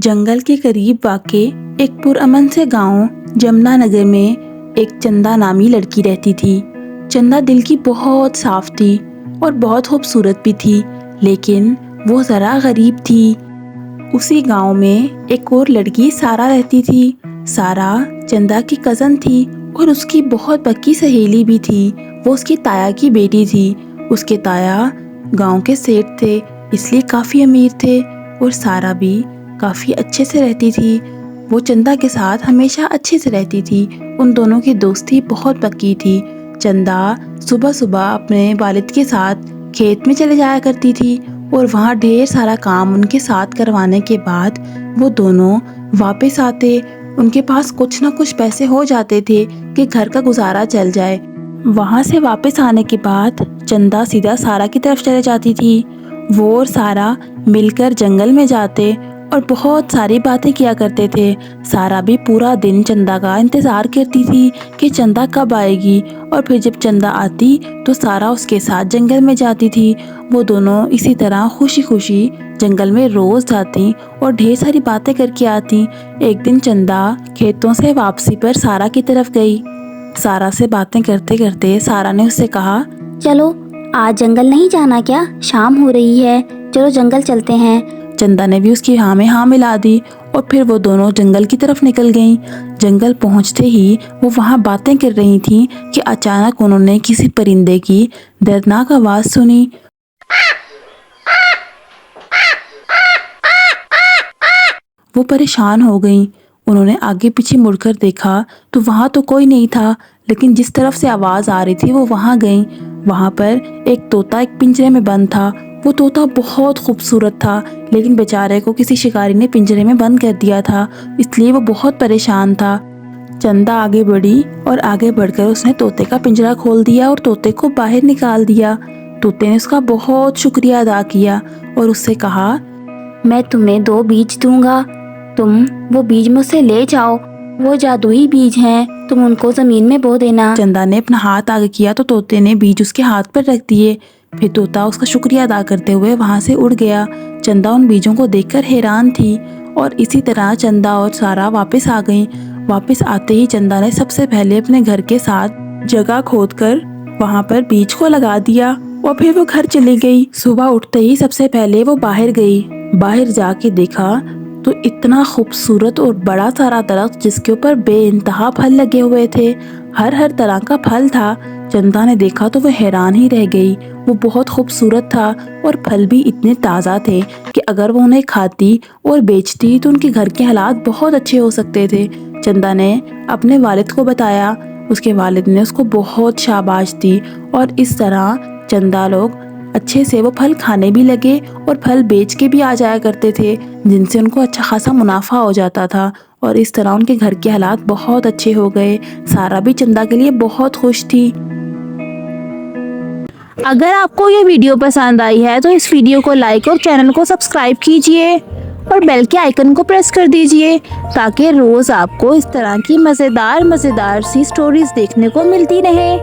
جنگل کے قریب واقع ایک پرامن سے گاؤں جمنا نگر میں ایک چندا نامی لڑکی رہتی تھی۔ چندا دل کی بہت صاف تھی اور بہت خوبصورت بھی تھی، لیکن وہ ذرا غریب تھی۔ اسی گاؤں میں ایک اور لڑکی سارا رہتی تھی۔ سارا چندا کی کزن تھی اور اس کی بہت پکی سہیلی بھی تھی۔ وہ اس کی تایا کی بیٹی تھی۔ اس کے تایا گاؤں کے سیٹھ تھے، اس لیے کافی امیر تھے اور سارا بھی کافی اچھے سے رہتی تھی۔ وہ چندا کے ساتھ ہمیشہ اچھے سے رہتی تھی۔ ان دونوں کی دوستی بہت پکی تھی۔ چندا صبح صبح اپنے والد کے ساتھ کھیت میں چلے جایا کرتی تھی اور وہاں ڈھیر سارا کام ان کے ساتھ کروانے کے بعد وہ دونوں واپس آتے۔ ان کے پاس کچھ نہ کچھ پیسے ہو جاتے تھے کہ گھر کا گزارا چل جائے۔ وہاں سے واپس آنے کے بعد چندا سیدھا سارا کی طرف چلے جاتی تھی۔ وہ اور سارا مل کر جنگل میں جاتے اور بہت ساری باتیں کیا کرتے تھے۔ سارا بھی پورا دن چندا کا انتظار کرتی تھی کہ چندا کب آئے گی، اور پھر جب چندا آتی تو سارا اس کے ساتھ جنگل میں جاتی تھی۔ وہ دونوں اسی طرح خوشی خوشی جنگل میں روز جاتی اور ڈھیر ساری باتیں کر کے آتی۔ ایک دن چندا کھیتوں سے واپسی پر سارا کی طرف گئی۔ سارا سے باتیں کرتے کرتے سارا نے اس سے کہا، چلو آج جنگل نہیں جانا کیا؟ شام ہو رہی ہے، چلو جنگل چلتے ہیں۔ چندا نے بھی اس کی ہاں میں ہاں ملا دی اور پھر وہ دونوں جنگل کی طرف نکل گئیں۔ جنگل پہنچتے ہی وہ وہاں باتیں کر رہی تھیں کہ اچانک انہوں نے کسی پرندے کی دردناک آواز سنی۔ وہ پریشان ہو گئیں۔ انہوں نے آگے پیچھے مڑ کر دیکھا تو وہاں تو کوئی نہیں تھا، لیکن جس طرف سے آواز آ رہی تھی وہ وہاں گئیں۔ وہاں پر ایک طوطا ایک پنجرے میں بند تھا۔ وہ طوطا بہت خوبصورت تھا، لیکن بیچارے کو کسی شکاری نے پنجرے میں بند کر دیا تھا، اس لیے وہ بہت پریشان تھا۔ چندا آگے بڑھی اور آگے بڑھ کر اس نے طوطے کا پنجرا کھول دیا اور طوطے کو باہر نکال دیا۔ طوطے نے اس کا بہت شکریہ ادا کیا اور اس سے کہا، میں تمہیں 2 بیج دوں گا، تم وہ بیج مجھ سے لے جاؤ، وہ جادوئی بیج ہیں، تم ان کو زمین میں بو دینا۔ چندا نے اپنا ہاتھ آگے کیا تو طوطے نے بیج اس کے ہاتھ پر رکھ دیے۔ پھر طوطا اس کا شکریہ ادا کرتے ہوئے وہاں سے اڑ گیا۔ چندا ان بیجوں کو دیکھ کر حیران تھی، اور اسی طرح چندا اور سارا واپس آ گئیں۔ واپس آتے ہی چندا نے سب سے پہلے اپنے گھر کے ساتھ جگہ کھود کر وہاں پر بیج کو لگا دیا اور پھر وہ گھر چلی گئی۔ صبح اٹھتے ہی سب سے پہلے وہ باہر گئی۔ باہر جا کے دیکھا تو اتنا خوبصورت اور بڑا سارا درخت جس کے اوپر بے انتہا پھل لگے ہوئے تھے، ہر طرح کا پھل تھا۔ چندا نے دیکھا تو وہ حیران ہی رہ گئی۔ وہ بہت خوبصورت تھا اور پھل بھی اتنے تازہ تھے کہ اگر وہ انہیں کھاتی اور بیچتی تو ان کے گھر کے حالات بہت اچھے ہو سکتے تھے۔ چندا نے اپنے والد کو بتایا۔ اس کے والد نے اس کو بہت شاباش دی اور اس طرح چندا لوگ اچھے سے وہ پھل کھانے بھی لگے اور پھل بیچ کے بھی آ جایا کرتے تھے، جن سے ان کو اچھا خاصا منافع ہو جاتا تھا، اور اس طرح ان کے گھر کے حالات بہت اچھے ہو گئے۔ سارا بھی چندا کے لیے بہت خوش تھی۔ اگر آپ کو یہ ویڈیو پسند آئی ہے تو اس ویڈیو کو لائک اور چینل کو سبسکرائب کیجئے اور بیل کے آئیکن کو پریس کر دیجئے تاکہ روز آپ کو اس طرح کی مزیدار سی سٹوریز دیکھنے کو ملتی رہیں۔